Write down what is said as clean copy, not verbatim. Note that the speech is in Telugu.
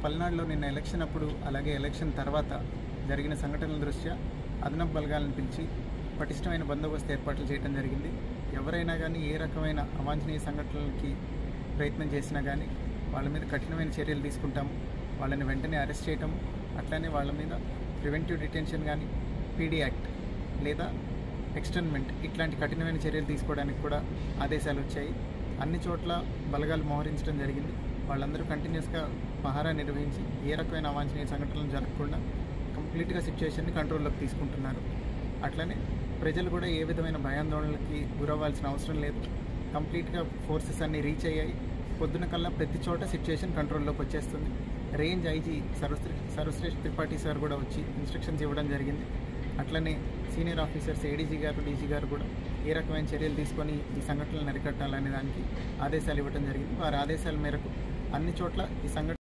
పల్నాడులో నిన్న ఎలక్షన్ అప్పుడు అలాగే ఎలక్షన్ తర్వాత జరిగిన సంఘటనల దృష్ట్యా అదనపు బలగాలను పిలిచి పటిష్టమైన బందోబస్తు ఏర్పాట్లు చేయడం జరిగింది. ఎవరైనా కానీ ఏ రకమైన అవాంఛనీయ సంఘటనలకి ప్రయత్నం చేసినా కానీ వాళ్ళ మీద కఠినమైన చర్యలు తీసుకుంటాము. వాళ్ళని వెంటనే అరెస్ట్ చేయటము, అట్లానే వాళ్ళ మీద ప్రివెంటివ్ డిటెన్షన్ కానీ, పీడీ యాక్ట్ లేదా ఎక్స్టర్న్మెంట్ ఇట్లాంటి కఠినమైన చర్యలు తీసుకోవడానికి కూడా ఆదేశాలు వచ్చాయి. అన్ని చోట్ల బలగాలు మోహరించడం జరిగింది. వాళ్ళందరూ కంటిన్యూస్గా పహారా నిర్వహించి ఏ రకమైన అవాంఛనీయ సంఘటనలు జరగకుండా కంప్లీట్గా సిచ్యువేషన్ని కంట్రోల్లోకి తీసుకుంటున్నారు. అట్లనే ప్రజలు కూడా ఏ విధమైన భయాందోళనలకి గురవ్వాల్సిన అవసరం లేదు. కంప్లీట్గా ఫోర్సెస్ అన్నీ రీచ్ అయ్యాయి. పొద్దున కల్లా ప్రతి చోట సిచ్యువేషన్ కంట్రోల్లోకి వచ్చేస్తుంది. Range IG Sarvashreshtha Tripathi sir కూడా వచ్చి ఇన్స్ట్రక్షన్స్ ఇవ్వడం జరిగింది. అట్లనే సీనియర్ ఆఫీసర్స్ ఏడీజీ గారు, డీజీ గారు కూడా ఏ రకమైన చర్యలు తీసుకొని ఈ సంఘటనలను అరికట్టాలనే దానికి ఆదేశాలు ఇవ్వడం జరిగింది. వారి ఆదేశాల మేరకు అన్ని చోట్ల ఈ సంఘటన